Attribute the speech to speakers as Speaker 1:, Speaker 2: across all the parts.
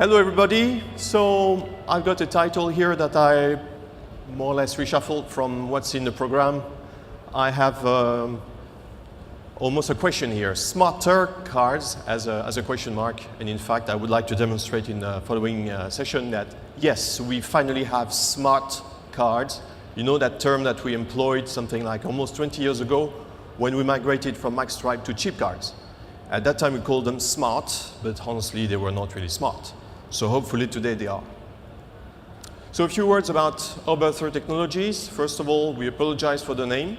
Speaker 1: Hello everybody. So I've got a title here that I more or less reshuffled from what's in the program. I have almost a question here. Smarter cards as a question mark. And in fact, I would like to demonstrate in the following session that yes, we finally have smart cards. You know that term that we employed something like almost 20 years ago when we migrated from magstripe to chip cards. At that time we called them smart, but honestly they were not really smart. So hopefully today they are. So a few words about Oberthur Technologies. First of all, we apologize for the name.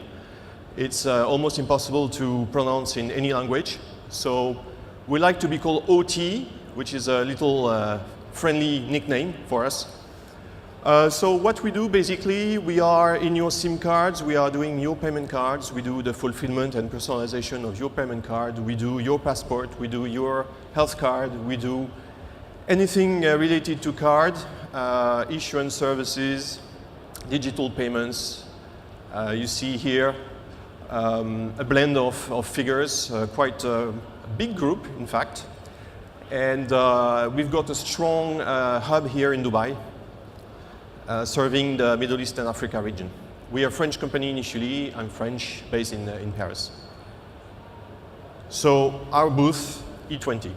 Speaker 1: It's almost impossible to pronounce in any language. So we like to be called OT, which is a little friendly nickname for us. So what we do basically, we are in your SIM cards, we are doing your payment cards, we do the fulfillment and personalization of your payment card, we do your passport, we do your health card, we do anything related to card, issuance services, digital payments. You see here a blend of figures, quite a big group in fact. And we've got a strong hub here in Dubai, serving the Middle East and Africa region. We are a French company initially. I'm French, based in Paris. So our booth, E20.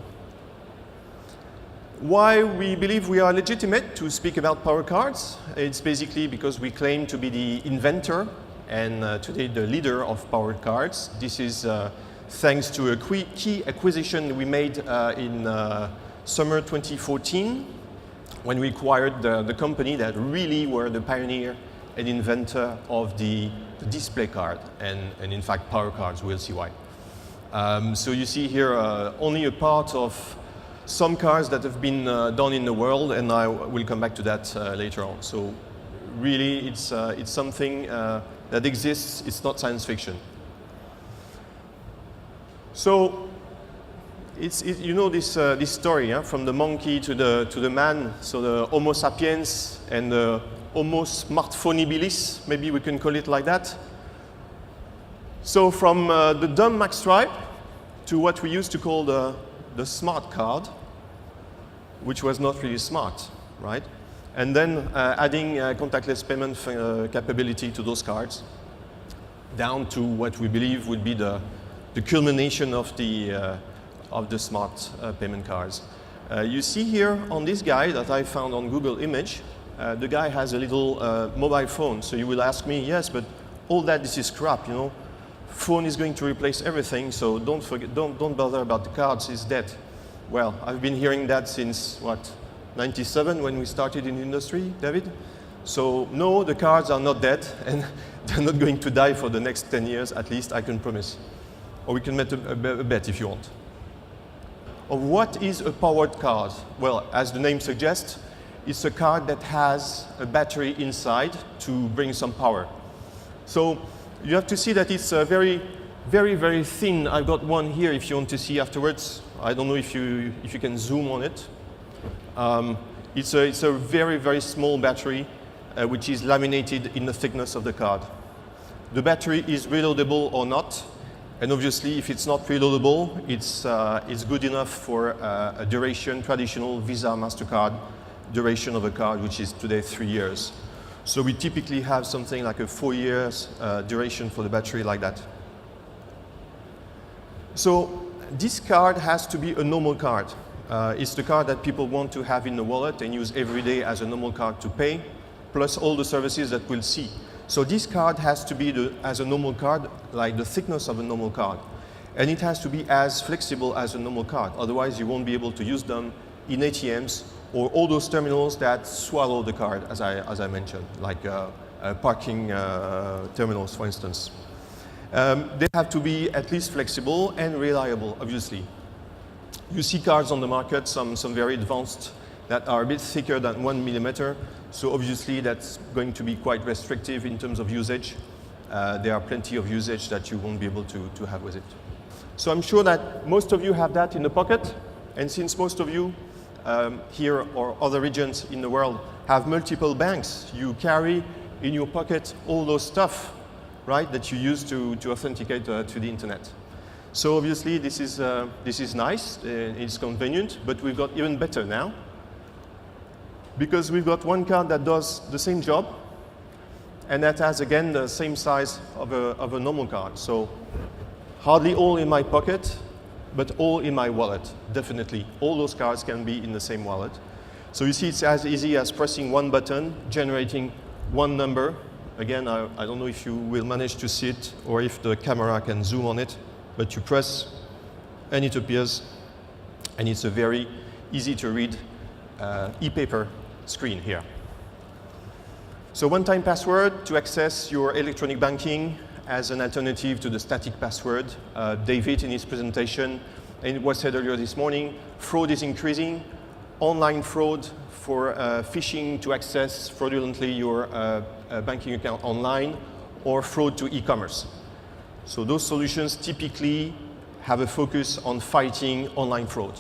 Speaker 1: Why we believe we are legitimate to speak about power cards? It's basically because we claim to be the inventor and today the leader of powered cards. This is thanks to a key acquisition we made in summer 2014 when we acquired the company that really were the pioneer and inventor of the display card and in fact power cards. We'll see why. So you see here only a part of some cars that have been done in the world, and I will come back to that later on. So really it's something that exists, it's not science fiction. So you know this story, from the monkey to the man, so the Homo sapiens and the Homo smartphoneabilis, maybe we can call it like that. So from the dumb magstripe to what we used to call the smart card, which was not really smart, right? And then adding contactless payment capability to those cards, down to what we believe would be the culmination of the smart payment cards. You see here on this guy that I found on Google Image, the guy has a little mobile phone. So you will ask me, yes, but all that, this is crap, you know. Phone is going to replace everything, so don't bother about the cards, it's dead. Well, I've been hearing that since, what, 97 when we started in the industry, David? So no, the cards are not dead, and they're not going to die for the next 10 years, at least I can promise. Or we can make a bet if you want. Of what is a powered card? Well, as the name suggests, it's a card that has a battery inside to bring some power. So you have to see that it's very, very thin. I've got one here if you want to see afterwards. I don't know if you can zoom on it. It's a very small battery which is laminated in the thickness of the card. The battery is reloadable or not. And obviously, if it's not reloadable, it's good enough for a duration, traditional Visa, MasterCard duration of a card, which is today 3 years. So we typically have something like a 4 years duration for the battery like that. So this card has to be a normal card. It's the card that people want to have in the wallet and use every day as a normal card to pay, plus all the services that we'll see. So this card has to be as a normal card, like the thickness of a normal card. And it has to be as flexible as a normal card. Otherwise, you won't be able to use them in ATMs or all those terminals that swallow the card, as I mentioned, like parking terminals, for instance. They have to be at least flexible and reliable, obviously. You see cards on the market, some very advanced, that are a bit thicker than 1 millimeter. So obviously that's going to be quite restrictive in terms of usage. There are plenty of usage that you won't be able to have with it. So I'm sure that most of you have that in the pocket. And since most of you here or other regions in the world have multiple banks, you carry in your pocket all those stuff, right, that you use to authenticate to the internet. So obviously this is nice, it's convenient, but we've got even better now. because we've got one card that does the same job, and that has, again, the same size of a normal card. So hardly all in my pocket, but all in my wallet, definitely. All those cards can be in the same wallet. So you see it's as easy as pressing one button, generating one number. Again, I don't know if you will manage to see it or if the camera can zoom on it, but you press and it appears, and it's a very easy to read e-paper screen here. So one-time password to access your electronic banking as an alternative to the static password. David, in his presentation, and it was said earlier this morning, fraud is increasing. Online fraud for phishing to access fraudulently your banking account online, or fraud to e-commerce. So those solutions typically have a focus on fighting online fraud.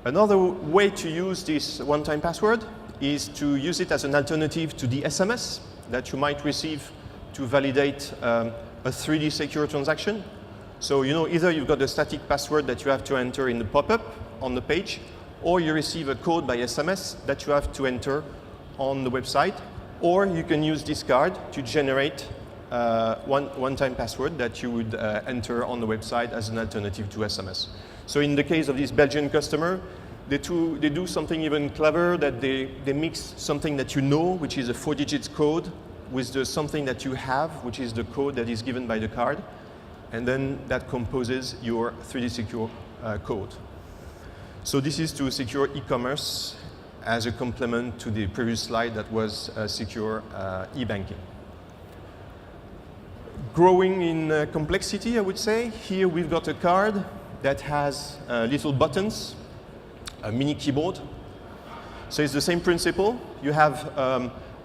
Speaker 1: Another way to use this one-time password is to use it as an alternative to the SMS that you might receive to validate a 3D secure transaction. So either you've got a static password that you have to enter in the pop-up on the page, or you receive a code by SMS that you have to enter on the website, or you can use this card to generate one-time password that you would enter on the website as an alternative to SMS. So in the case of this Belgian customer, they do something even clever, that they mix something that you know, which is a 4-digit code, with something that you have, which is the code that is given by the card, and then that composes your 3D secure code. So this is to secure e-commerce as a complement to the previous slide that was secure e-banking. Growing in complexity, I would say. Here we've got a card that has little buttons, a mini keyboard. So it's the same principle. You have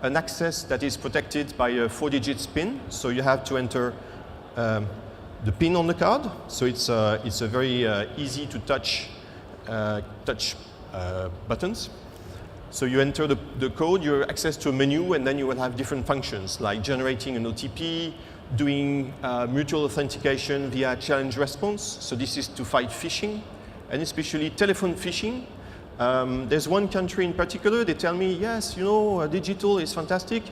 Speaker 1: an access that is protected by a 4-digit PIN. So you have to enter the PIN on the card. So it's a very easy to touch buttons. So you enter the code, you access to a menu, and then you will have different functions like generating an OTP, doing mutual authentication via challenge response. So this is to fight phishing, and especially telephone phishing. There's one country in particular, they tell me, yes, digital is fantastic,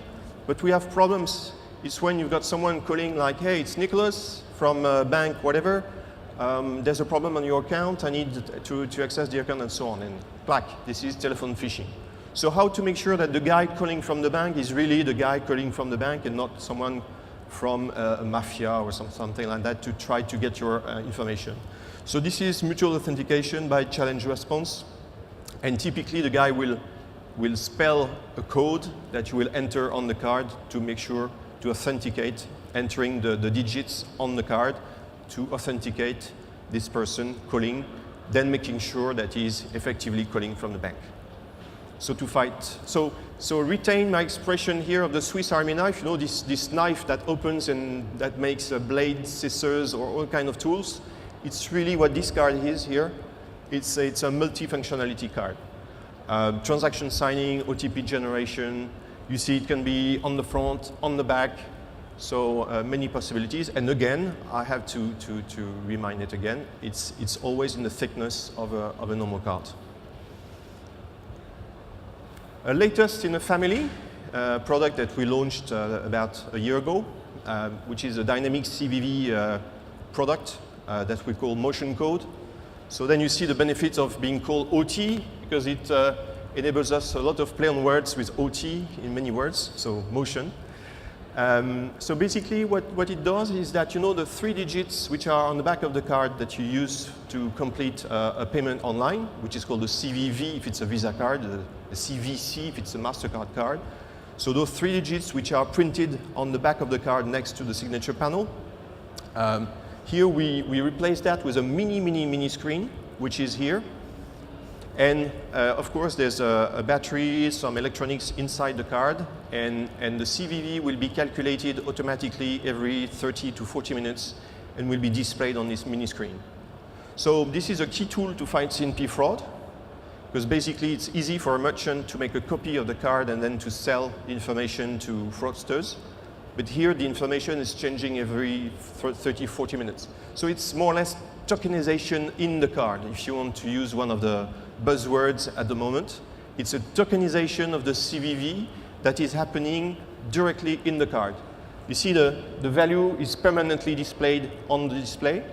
Speaker 1: but we have problems. It's when you've got someone calling like, hey, it's Nicolas from bank, whatever. There's a problem on your account, I need to access the account and so on. And clack, this is telephone phishing. So how to make sure that the guy calling from the bank is really the guy calling from the bank and not someone from a mafia or something like that to try to get your information. So this is mutual authentication by challenge response. And typically the guy will spell a code that you will enter on the card to make sure to authenticate, entering the digits on the card to authenticate this person calling, then making sure that he's effectively calling from the bank. So to fight, so retain my expression here of the Swiss Army knife, this knife that opens and that makes blades, scissors, or all kind of tools. It's really what this card is here. It's a multifunctionality card. Transaction signing, OTP generation, you see it can be on the front, on the back, so many possibilities. And again, I have to remind it again, it's always in the thickness of a normal card. Latest in a family, product that we launched about a year ago, which is a dynamic CVV product that we call Motion Code. So then you see the benefits of being called OT, because it enables us a lot of play on words with OT in many words, so motion. So basically what it does is that the 3 digits which are on the back of the card that you use to complete a payment online, which is called the CVV if it's a Visa card, the CVC if it's a MasterCard card. So those 3 digits which are printed on the back of the card next to the signature panel. Here we replace that with a mini screen, which is here. And of course there's a battery, some electronics inside the card, and the CVV will be calculated automatically every 30 to 40 minutes and will be displayed on this mini screen. So this is a key tool to fight CNP fraud, because basically it's easy for a merchant to make a copy of the card and then to sell the information to fraudsters. But here the information is changing every 30, 40 minutes. So it's more or less tokenization in the card, if you want to use one of the buzzwords at the moment. It's a tokenization of the CVV that is happening directly in the card. You see the value is permanently displayed on the display,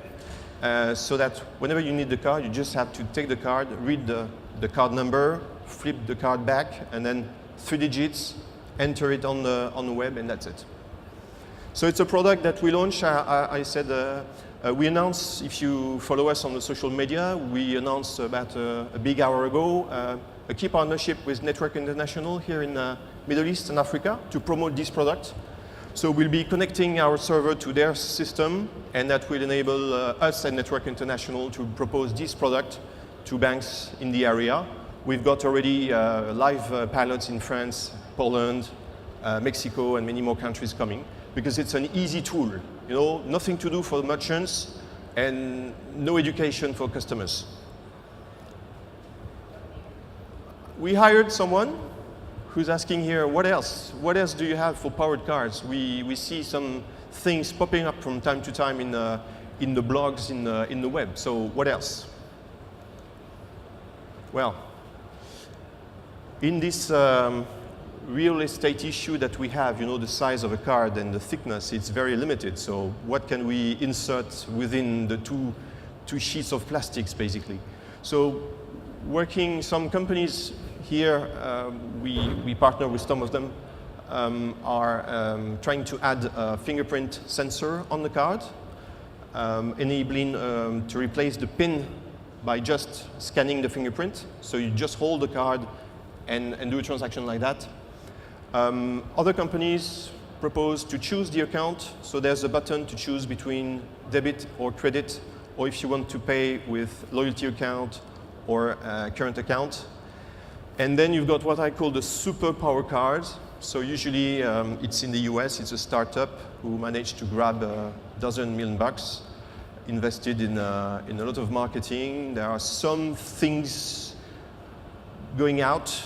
Speaker 1: so that whenever you need the card, you just have to take the card, read the card number, flip the card back, and then 3 digits, enter it on the web, and that's it. So it's a product that we launched. I said we announced, if you follow us on the social media, we announced about a big hour ago a key partnership with Network International here in Middle East and Africa to promote this product. So we'll be connecting our server to their system, and that will enable us and Network International to propose this product to banks in the area. We've got already live pilots in France, Poland, Mexico, and many more countries coming, because it's an easy tool. You know, nothing to do for merchants and no education for customers. We hired someone who's asking here, what else? What else do you have for powered cards? We see some things popping up from time to time in the blogs, in the web. So what else? Well, in this real estate issue that we have, you know, the size of a card and the thickness, it's very limited. So what can we insert within the two sheets of plastics, basically? So some companies here, we partner with some of them, are trying to add a fingerprint sensor on the card, enabling to replace the PIN by just scanning the fingerprint. So you just hold the card and do a transaction like that. Other companies propose to choose the account. So there's a button to choose between debit or credit, or if you want to pay with loyalty account or current account. And then you've got what I call the super power cards. So usually it's in the US, it's a startup who managed to grab a dozen $1 million, invested in a lot of marketing. There are some things going out.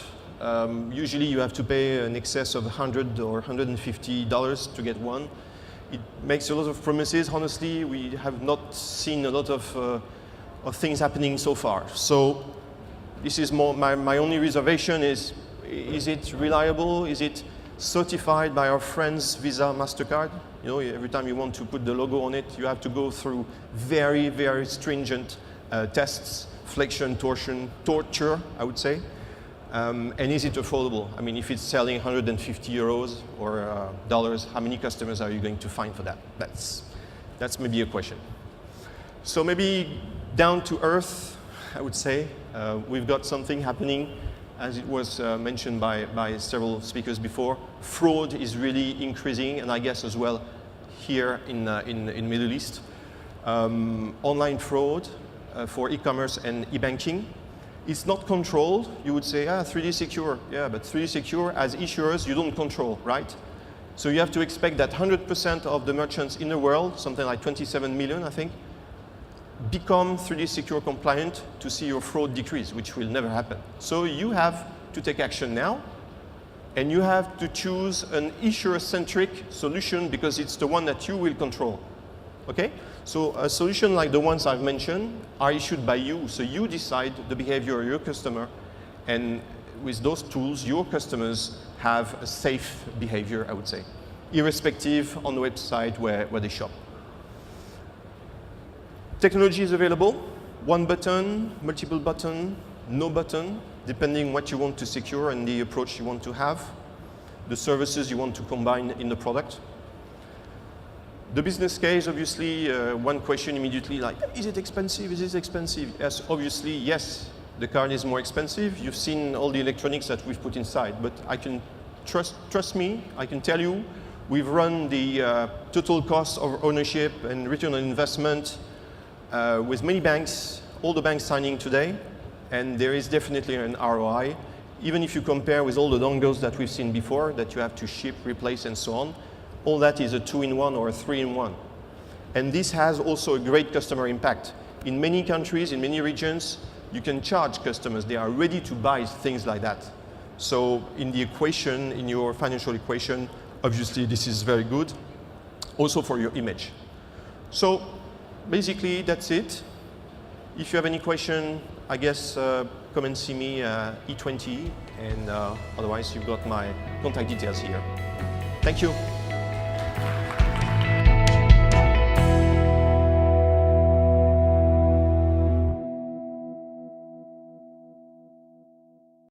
Speaker 1: Usually you have to pay an excess of $100 or $150 to get one. It makes a lot of promises. Honestly, we have not seen a lot of things happening so far. So this is more, my only reservation is it reliable? Is it certified by our friends Visa, MasterCard? You know, every time you want to put the logo on it, you have to go through very, very stringent tests, flexion, torsion, torture, I would say. And is it affordable? I mean, if it's selling 150 euros or dollars, how many customers are you going to find for that? That's maybe a question. So maybe down to earth, I would say. We've got something happening, as it was mentioned by several speakers before. Fraud is really increasing, and I guess as well here in Middle East. Online fraud for e-commerce and e-banking. It's not controlled. You would say, 3D Secure. Yeah, but 3D Secure, as issuers, you don't control, right? So you have to expect that 100% of the merchants in the world, something like 27 million, I think, become 3D Secure compliant to see your fraud decrease, which will never happen. So you have to take action now, and you have to choose an issuer-centric solution because it's the one that you will control. Okay? So a solution like the ones I've mentioned are issued by you, so you decide the behavior of your customer, and with those tools, your customers have a safe behavior, I would say, irrespective on the website where they shop. Technology is available, one button, multiple button, no button, depending what you want to secure and the approach you want to have, the services you want to combine in the product. The business case, obviously, one question immediately like, is it expensive? Is it expensive? Yes, obviously, yes, the card is more expensive. You've seen all the electronics that we've put inside, but I can trust me, I can tell you, we've run the total cost of ownership and return on investment with many banks, all the banks signing today, and there is definitely an ROI. Even if you compare with all the dongles that we've seen before, that you have to ship, replace, and so on, all that is a 2-in-1 or a 3-in-1. And this has also a great customer impact. In many countries, in many regions, you can charge customers. They are ready to buy things like that. So in the equation, in your financial equation, obviously this is very good, also for your image. So basically, that's it. If you have any question, I guess come and see me E20, and otherwise you've got my contact details here. Thank you.